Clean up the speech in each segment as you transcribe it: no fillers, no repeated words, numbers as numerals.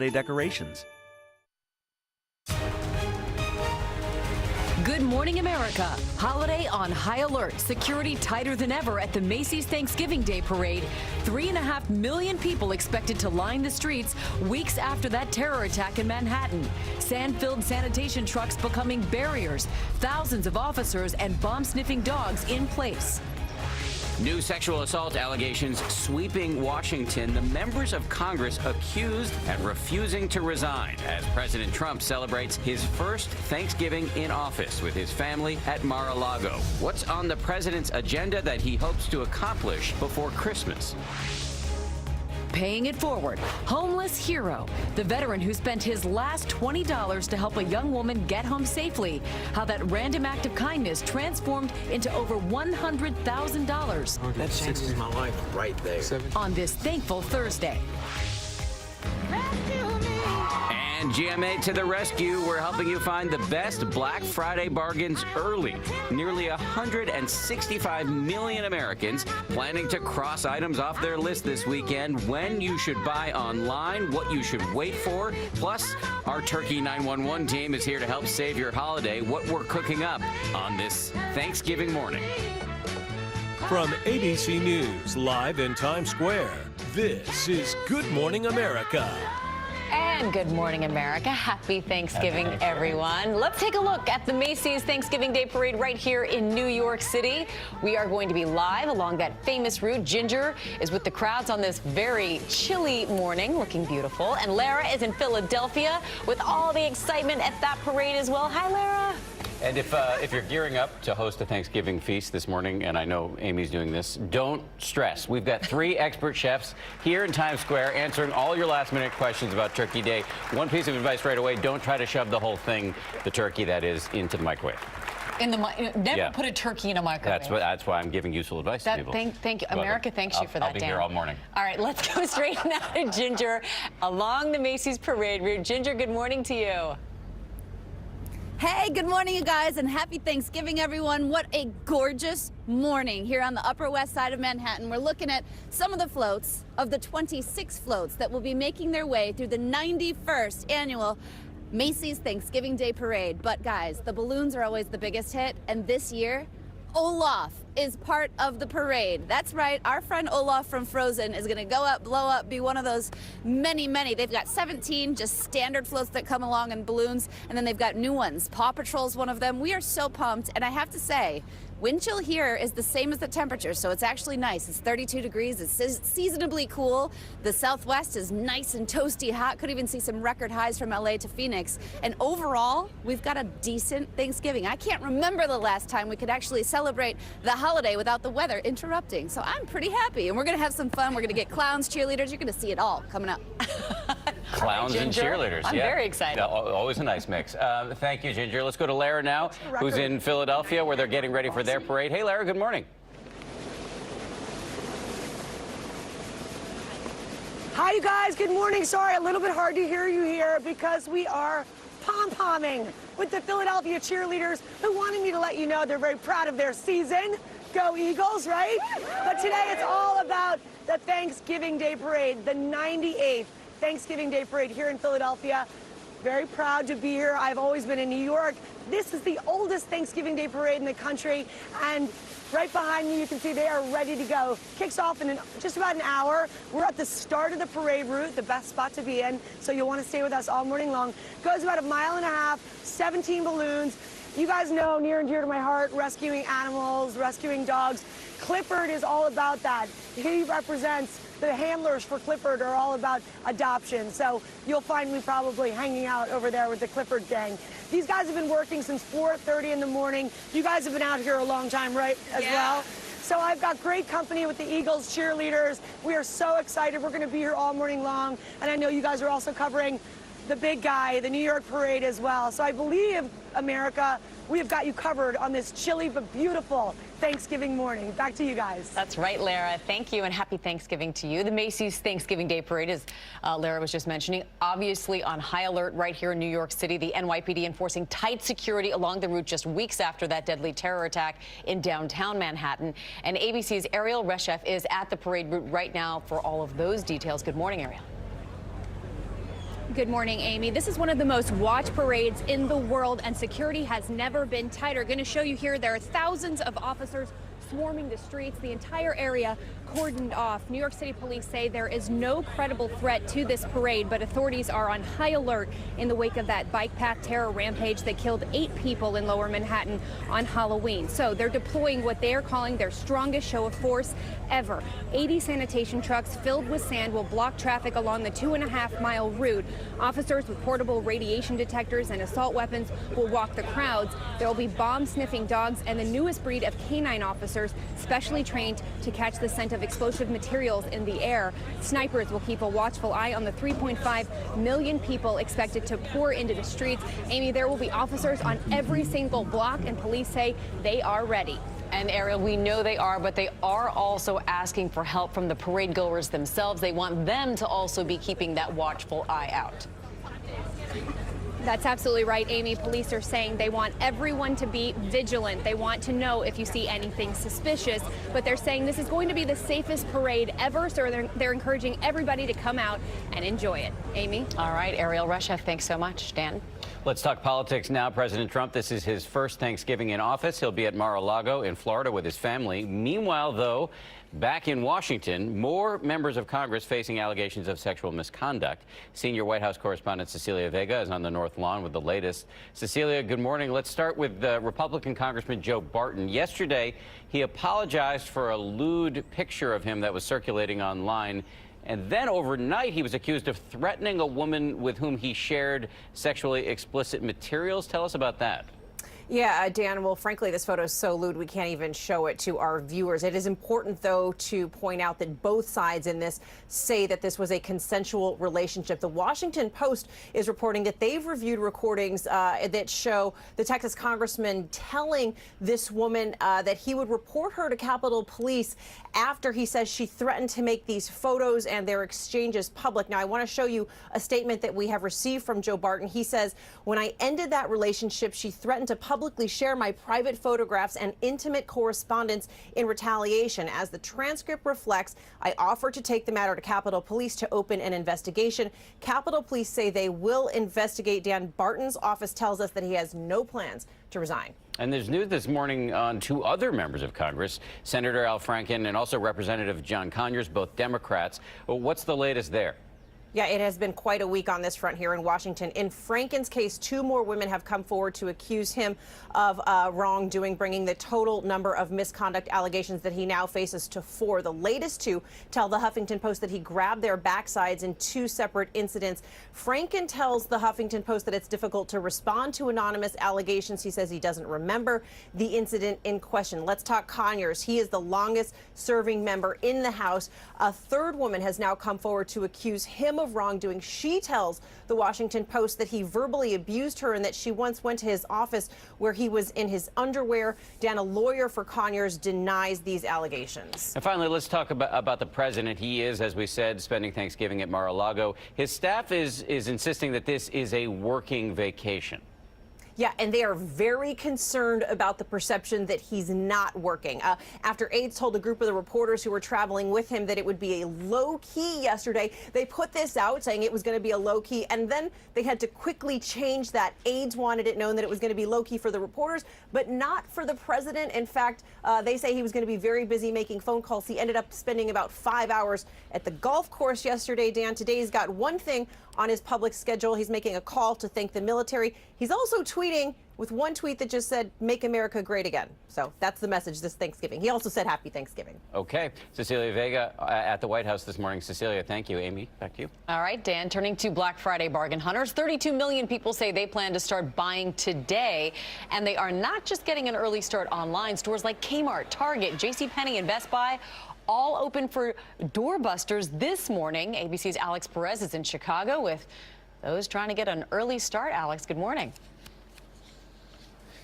decorations. Good morning, America. Holiday on high alert. Security tighter than ever at the Macy's Thanksgiving Day Parade. 3.5 million people expected to line the streets weeks after that terror attack in Manhattan. Sand-filled sanitation trucks becoming barriers. Thousands of officers and bomb-sniffing dogs in place. New sexual assault allegations sweeping Washington. The members of Congress accused and refusing to resign as President Trump celebrates his first Thanksgiving in office with his family at Mar-a-Lago. What's on the president's agenda that he hopes to accomplish before Christmas? Paying it forward. Homeless hero. The veteran who spent his last $20 to help a young woman get home safely. How that random act of kindness transformed into over $100,000. That changes my life right there. On this thankful Thursday. And GMA to the rescue. We're helping you find the best Black Friday bargains early. Nearly 165 million Americans planning to cross items off their list this weekend. When you should buy online, what you should wait for. Plus, our Turkey 911 team is here to help save your holiday. What we're cooking up on this Thanksgiving morning. From ABC News, live in Times Square, this is Good Morning America. And good morning, America. Happy Thanksgiving, everyone. Let's take a look at the Macy's Thanksgiving Day Parade right here in New York City. We are going to be live along that famous route. Ginger is with the crowds on this very chilly morning, looking beautiful. And Lara is in Philadelphia with all the excitement at that parade as well. Hi, Lara. And if you're gearing up to host a Thanksgiving feast this morning, and I know Amy's doing this, don't stress. We've got 3 expert chefs here in Times Square answering all your last-minute questions about Turkey Day. One piece of advice right away, don't try to shove the whole thing, the turkey that is, into the microwave. Never put a turkey in a microwave. That's why I'm giving useful advice to people. Thank you. America thanks you for that, I'll be Dan. here all morning. All right, let's go straight now to Ginger along the Macy's parade route. Ginger, good morning to you. Hey, good morning, you guys, and happy Thanksgiving, everyone. What a gorgeous morning here on the Upper West Side of Manhattan. We're looking at some of the floats of the 26 floats that will be making their way through the 91st annual Macy's Thanksgiving Day Parade. But guys, the balloons are always the biggest hit, and this year, Olaf is part of the parade. That's right, our friend Olaf from Frozen is gonna go up, blow up, be one of those many. They've got 17 just standard floats that come along in balloons, and then they've got new ones. Paw Patrol's one of them. We are so pumped, and I have to say, wind chill here is the same as the temperature, so it's actually nice. It's 32 degrees, it's seasonably cool. The Southwest is nice and toasty hot. Could even see some record highs from LA to Phoenix. And overall, we've got a decent Thanksgiving. I can't remember the last time we could actually celebrate the holiday without the weather interrupting. So I'm pretty happy, and we're gonna have some fun. We're gonna get clowns, cheerleaders. You're gonna see it all coming up. Clowns and cheerleaders. I'm very excited. Always a nice mix. Thank you, Ginger. Let's go to Lara now, who's in Philadelphia, where they're getting ready for their parade. Hey, Lara, good morning. Hi, you guys. Good morning. Sorry, a little bit hard to hear you here because we are pom-pomming with the Philadelphia cheerleaders who wanted me to let you know they're very proud of their season. Go Eagles, right? But today it's all about the Thanksgiving Day Parade, the 98th Thanksgiving Day Parade here in Philadelphia. Very proud to be here. I've always been in New York. This is the oldest Thanksgiving Day Parade in the country, and right behind me you can see they are ready to go. Kicks off in just about an hour. We're at the start of the parade route, the best spot to be in, so you'll want to stay with us all morning long. Goes about 1.5 miles, 17 balloons. You guys know, near and dear to my heart, rescuing animals, rescuing dogs. Clifford is all about that. He represents, the handlers for Clifford are all about adoption. So you'll find me probably hanging out over there with the Clifford gang. These guys have been working since 4:30 in the morning. You guys have been out here a long time, right, as well? So I've got great company with the Eagles cheerleaders. We are so excited. We're going to be here all morning long. And I know you guys are also covering the big guy, the New York parade as well. So I believe, America, we have got you covered on this chilly but beautiful Thanksgiving morning. Back to you guys. That's right, Lara. Thank you, and happy Thanksgiving to you. The Macy's Thanksgiving Day Parade, as Lara was just mentioning, obviously on high alert right here in New York City. The NYPD enforcing tight security along the route just weeks after that deadly terror attack in downtown Manhattan. And ABC's Ariel Reshef is at the parade route right now for all of those details. Good morning, Ariel. Good morning, Amy. This is one of the most watched parades in the world, and security has never been tighter. Going to show you here, there are thousands of officers swarming the streets, the entire area cordoned off. New York City police say there is no credible threat to this parade, but authorities are on high alert in the wake of that bike path terror rampage that killed 8 people in Lower Manhattan on Halloween. So they're deploying what they are calling their strongest show of force ever. 80 sanitation trucks filled with sand will block traffic along the 2.5-mile route. Officers with portable radiation detectors and assault weapons will walk the crowds. There will be bomb-sniffing dogs and the newest breed of canine officers specially trained to catch the scent of explosive materials in the air. Snipers will keep a watchful eye on the 3.5 million people expected to pour into the streets. Amy, there will be officers on every single block, and police say they are ready. And Ariel, we know they are, but they are also asking for help from the parade goers themselves. They want them to also be keeping that watchful eye out. That's absolutely right, Amy. Police are saying they want everyone to be vigilant. They want to know if you see anything suspicious, but they're saying this is going to be the safest parade ever, so they're encouraging everybody to come out and enjoy it. Amy? All right, Ariel Rusha, thanks so much. Dan? Let's talk politics now. President Trump, this is his first Thanksgiving in office. He'll be at Mar-a-Lago in Florida with his family. Meanwhile, though, back in Washington, more members of Congress facing allegations of sexual misconduct. Senior White House correspondent Cecilia Vega is on the North Lawn with the latest. Cecilia, good morning. Let's start with Republican Congressman Joe Barton. Yesterday, he apologized for a lewd picture of him that was circulating online. And then overnight, he was accused of threatening a woman with whom he shared sexually explicit materials. Tell us about that. Yeah, Dan, well, frankly, this photo is so lewd we can't even show it to our viewers. It is important, though, to point out that both sides in this say that this was a consensual relationship. The Washington Post is reporting that they've reviewed recordings that show the Texas congressman telling this woman that he would report her to Capitol Police after he says she threatened to make these photos and their exchanges public. Now, I want to show you a statement that we have received from Joe Barton. He says, "When I ended that relationship, she threatened to publicly share my private photographs and intimate correspondence in retaliation. As the transcript reflects, I offered to take the matter to Capitol Police to open an investigation. Capitol Police say they will investigate." Dan, Barton's office tells us that he has no plans to resign. And there's news this morning on 2 other members of Congress, Senator Al Franken and also Representative John Conyers, both Democrats. Well, what's the latest there? Yeah, it has been quite a week on this front here in Washington. In Franken's case, 2 more women have come forward to accuse him of wrongdoing, bringing the total number of misconduct allegations that he now faces to 4. The latest 2 tell the Huffington Post that he grabbed their backsides in 2 separate incidents. Franken tells the Huffington Post that it's difficult to respond to anonymous allegations. He says he doesn't remember the incident in question. Let's talk Conyers. He is the longest serving member in the House. A 3rd woman has now come forward to accuse him of wrongdoing. She tells the Washington Post that he verbally abused her and that she once went to his office where he was in his underwear. Dan, a lawyer for Conyers, denies these allegations. And finally, let's talk about the president. He is, as we said, spending Thanksgiving at Mar-a-Lago. His staff is insisting that this is a working vacation. Yeah, and they are very concerned about the perception that he's not working. After aides told a group of the reporters who were traveling with him that it would be a low-key yesterday, they put this out saying it was going to be a low-key, and then they had to quickly change that. Aides wanted it known that it was going to be low-key for the reporters, but not for the president. In fact, they say he was going to be very busy making phone calls. He ended up spending about 5 hours at the golf course yesterday, Dan. Today he's got one thing on his public schedule. He's making a call to thank the military. He's also tweeting with one tweet that just said, "Make America Great Again." So that's the message this Thanksgiving. He also said Happy Thanksgiving. Okay. Cecilia Vega at the White House this morning. Cecilia, thank you. Amy, back to you. All right, Dan, turning to Black Friday bargain hunters. 32 million people say they plan to start buying today. And they are not just getting an early start online. Stores like Kmart, Target, JCPenney, and Best Buy all open for doorbusters this morning. ABC's Alex Perez is in Chicago with those trying to get an early start. Alex, good morning.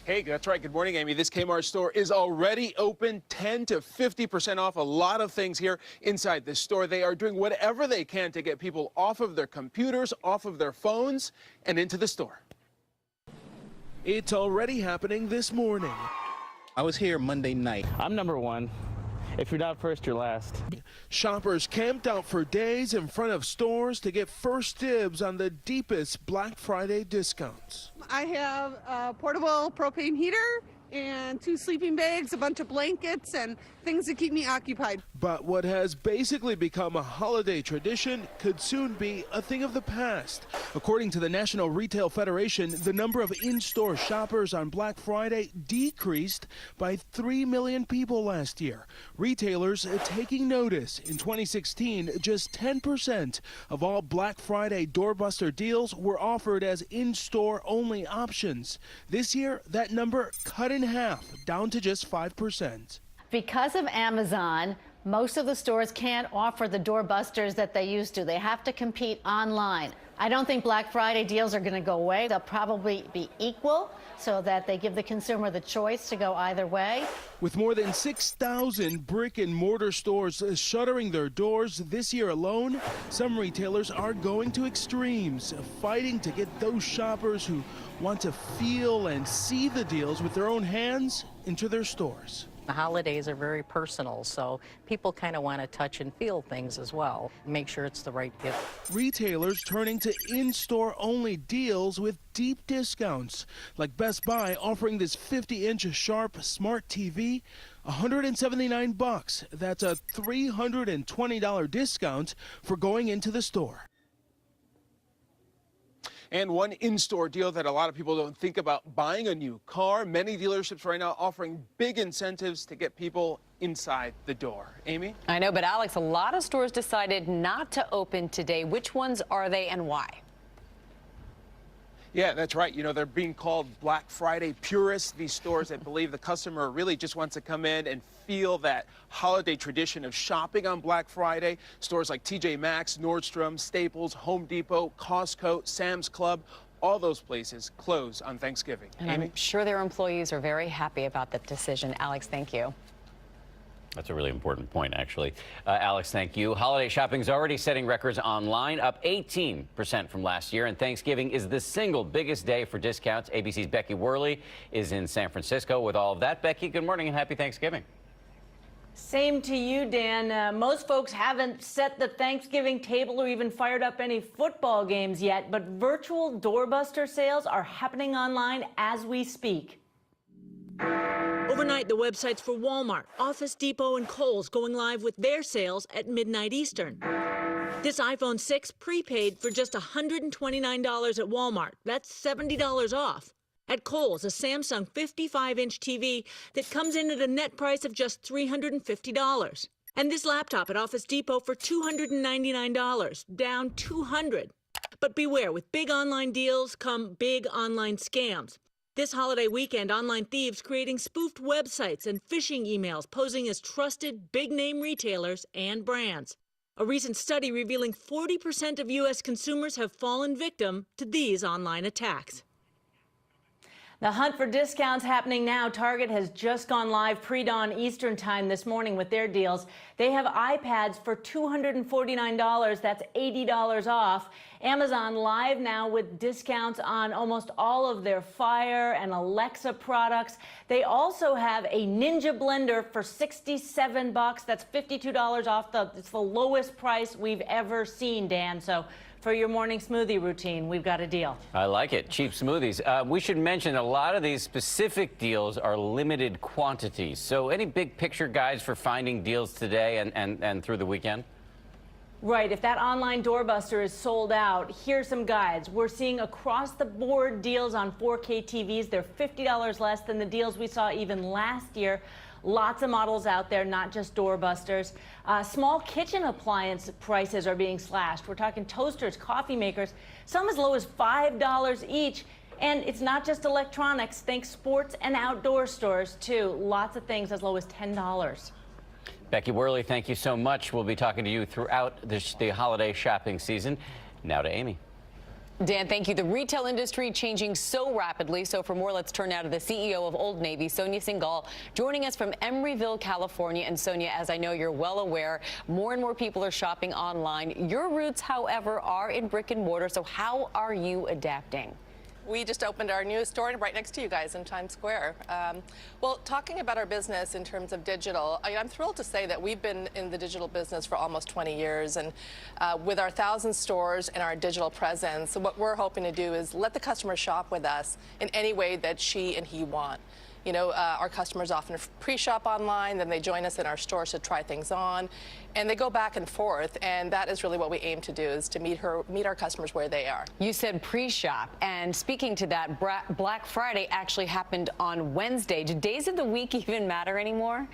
Hey, that's right. Good morning, Amy. This Kmart store is already open, 10 to 50% off. A lot of things here inside this store. They are doing whatever they can to get people off of their computers, off of their phones, and into the store. It's already happening this morning. I was here Monday night. I'm number 1. if you're not first, you're last. Shoppers camped out for days in front of stores to get first dibs on the deepest Black Friday discounts. I have a portable propane heater and 2 sleeping bags, a bunch of blankets, and things to keep me occupied. But what has basically become a holiday tradition could soon be a thing of the past. According to the National Retail Federation, the number of in-store shoppers on Black Friday decreased by 3 million people last year. Retailers taking notice. In 2016, just 10% of all Black Friday doorbuster deals were offered as in-store only options. This year, that number cut in half, down to just 5%. Because of Amazon, most of the stores can't offer the doorbusters that they used to. They have to compete online. I don't think Black Friday deals are going to go away. They'll probably be equal so that they give the consumer the choice to go either way. With more than 6,000 brick and mortar stores shuttering their doors this year alone, some retailers are going to extremes, fighting to get those shoppers who want to feel and see the deals with their own hands into their stores. The holidays are very personal, so people kind of want to touch and feel things as well. Make sure it's the right gift. Retailers turning to in-store only deals with deep discounts, like Best Buy offering this 50-inch Sharp Smart TV, $179. That's a $320 discount for going into the store. And one in-store deal that a lot of people don't think about: buying a new car. Many dealerships right now offering big incentives to get people inside the door. Amy? I know, but Alex, a lot of stores decided not to open today. Which ones are they and why? Yeah, that's right. You know, they're being called Black Friday purists, these stores that believe the customer really just wants to come in and feel that holiday tradition of shopping on Black Friday. Stores like TJ Maxx, Nordstrom, Staples, Home Depot, Costco, Sam's Club, all those places close on Thanksgiving. And Amy? I'm sure their employees are very happy about that decision. Alex, thank you. That's a really important point, actually. Alex, thank you. Holiday shopping is already setting records online, up 18% from last year. And Thanksgiving is the single biggest day for discounts. ABC's Becky Worley is in San Francisco with all of that. Becky, good morning and happy Thanksgiving. Same to you, Dan. Most folks haven't set the Thanksgiving table or even fired up any football games yet, but virtual doorbuster sales are happening online as we speak. Overnight, the websites for Walmart, Office Depot, and Kohl's going live with their sales at midnight Eastern. This iPhone 6 prepaid for just $129 at Walmart. That's $70 off. At Kohl's, a Samsung 55-inch TV that comes in at a net price of just $350. And this laptop at Office Depot for $299, down $200. But beware, with big online deals come big online scams. This holiday weekend, online thieves creating spoofed websites and phishing emails posing as trusted big-name retailers and brands. A recent study revealing 40% of U.S. consumers have fallen victim to these online attacks. The hunt for discounts happening now. Target has just gone live pre-dawn Eastern time this morning with their deals. They have iPads for $249. That's $80 off. Amazon live now with discounts on almost all of their Fire and Alexa products. They also have a Ninja blender for $67. That's $52 off. It's the lowest price we've ever seen, Dan. So for your morning smoothie routine, we've got a deal. I like it. Cheap smoothies. We should mention a lot of these specific deals are limited quantities. So any big picture guides for finding deals today and through the weekend? Right. If that online doorbuster is sold out, here's some guides. We're seeing across the board deals on 4K TVs. They're $50 less than the deals we saw even last year. Lots of models out there, not just doorbusters. Small kitchen appliance prices are being slashed. We're talking toasters, coffee makers, some as low as $5 each. And it's not just electronics. Think sports and outdoor stores, too. Lots of things as low as $10. Becky Worley, thank you so much. We'll be talking to you throughout the holiday shopping season. Now to Amy. Dan, thank you. The retail industry changing so rapidly. So for more, let's turn now to the CEO of Old Navy, Sonia Singhal, joining us from Emeryville, California. And Sonia, as I know you're well aware, more and more people are shopping online. Your roots, however, are in brick and mortar. So how are you adapting? We just opened our newest store right next to you guys in Times Square. Well, talking about our business in terms of digital, I'm thrilled to say that we've been in the digital business for almost 20 years. And with our 1,000 stores and our digital presence, what we're hoping to do is let the customer shop with us in any way that she and he want. You know, our customers often pre-shop online, then they join us in our stores to try things on, and they go back and forth, and that is really what we aim to do, is to meet our customers where they are. You said pre-shop, and speaking to that, Black Friday actually happened on Wednesday. Do days of the week even matter anymore?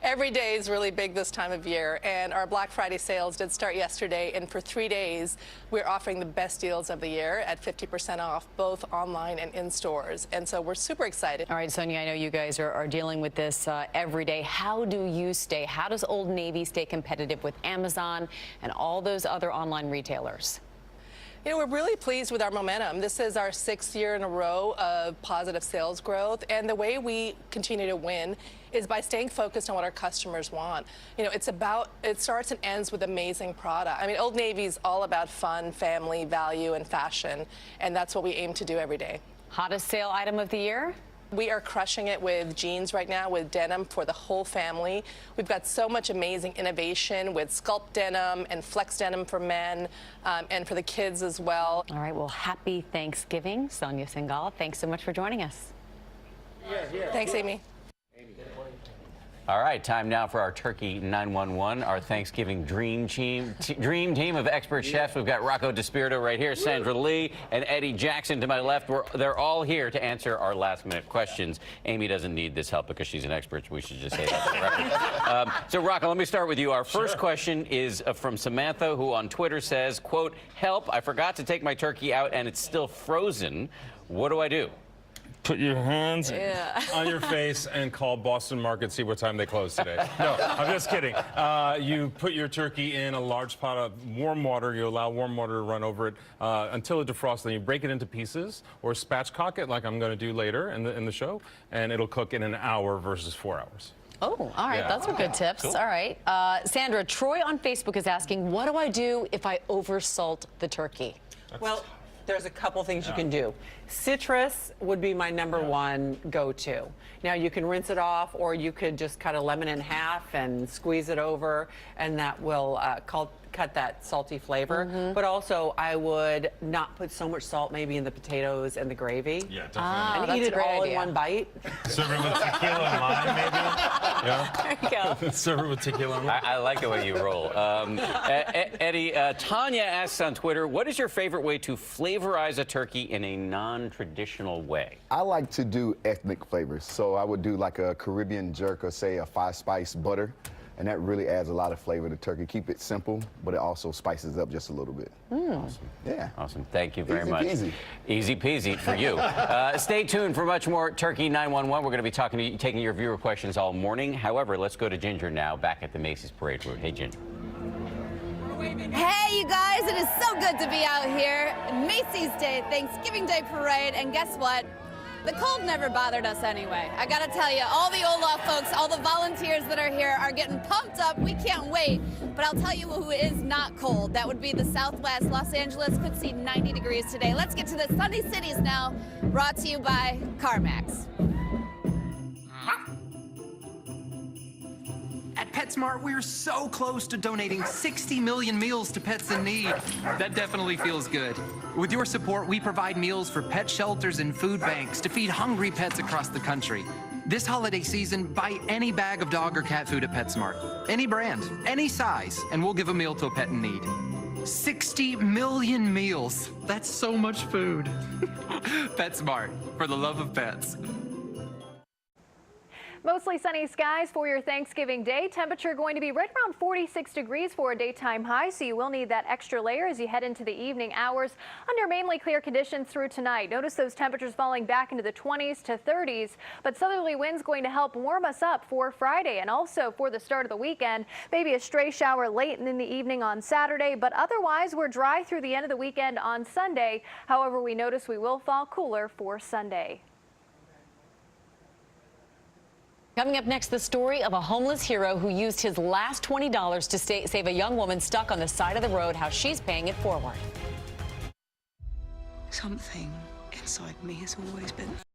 Every day is really big this time of year, and our Black Friday sales did start yesterday, and for 3 days we're offering the best deals of the year at 50% off, both online and in stores, and so we're super excited. All right, Sonia, I know you guys are dealing with this every day. How does Old Navy stay competitive with Amazon and all those other online retailers? You know, we're really pleased with our momentum. This is our 6th year in a row of positive sales growth, and the way we continue to win is by staying focused on what our customers want. You know, it starts and ends with amazing product. I mean, Old Navy's all about fun, family, value, and fashion, and that's what we aim to do every day. Hottest sale item of the year? We are crushing it with jeans right now, with denim for the whole family. We've got so much amazing innovation with sculpt denim and flex denim for men and for the kids as well. All right, well, happy Thanksgiving, Sonia Singhal. Thanks so much for joining us. Thanks, Amy. All right, time now for our Turkey 911, our Thanksgiving dream team of expert chefs. We've got Rocco DeSpirito right here, Sandra Lee, and Eddie Jackson to my left. They're all here to answer our last-minute questions. Amy doesn't need this help because she's an expert. We should just say that for the record. So, Rocco, let me start with you. Our first question is from Samantha, who on Twitter says, quote, "Help, I forgot to take my turkey out and it's still frozen. What do I do?" Put your hands on your face and call Boston Market, see what time they close today. No, I'm just kidding. You put your turkey in a large pot of warm water. You allow warm water to run over it until it defrosts. Then you break it into pieces or spatchcock it like I'm going to do later in the show, and it'll cook in an hour versus 4 hours. Oh, all right. Yeah. Those are good tips. Cool. All right. Sandra, Troy on Facebook is asking, what do I do if I oversalt the turkey? Well, there's a couple things you can do. Citrus would be my #1 go-to. Now, you can rinse it off, or you could just cut a lemon in half and squeeze it over, and that will cut that salty flavor. But also, I would not put so much salt maybe in the potatoes and the gravy. Yeah, definitely. And eat it all in one bite. Serve it with tequila and lime, maybe? Yeah. There you go. Serve it with tequila and lime. I like the way you roll. Eddie, Tanya asks on Twitter, what is your favorite way to flavorize a turkey in a non-traditional way? I like to do ethnic flavors. So I would do like a Caribbean jerk or say a 5-spice butter. And that really adds a lot of flavor to turkey. Keep it simple, but it also spices up just a little bit. Awesome. Yeah. Awesome. Thank you very Easy much. peasy. Easy peasy for you. Stay tuned for much more Turkey 911. We're going to be taking your viewer questions all morning. However, let's go to Ginger now, back at the Macy's Parade Route. Hey, Ginger. Hey, you guys, it is so good to be out here. Macy's Day, Thanksgiving Day Parade, and guess what? The cold never bothered us anyway. I gotta tell you, all the Olaf folks, all the volunteers that are here are getting pumped up. We can't wait. But I'll tell you who is not cold. That would be the Southwest. Los Angeles could see 90 degrees today. Let's get to the sunny cities now, brought to you by CarMax. At PetSmart, we're so close to donating 60 million meals to pets in need. That definitely feels good. With your support, we provide meals for pet shelters and food banks to feed hungry pets across the country. This holiday season, buy any bag of dog or cat food at PetSmart. Any brand, any size, and we'll give a meal to a pet in need. 60 million meals. That's so much food. PetSmart, for the love of pets. Mostly sunny skies for your Thanksgiving Day. Temperature going to be right around 46 degrees for a daytime high, so you will need that extra layer as you head into the evening hours under mainly clear conditions through tonight. Notice those temperatures falling back into the 20s to 30s, but southerly winds going to help warm us up for Friday and also for the start of the weekend. Maybe a stray shower late in the evening on Saturday, but otherwise we're dry through the end of the weekend on Sunday. However, we notice we will fall cooler for Sunday. Coming up next, the story of a homeless hero who used his last $20 to save a young woman stuck on the side of the road, how she's paying it forward. Something inside me has always been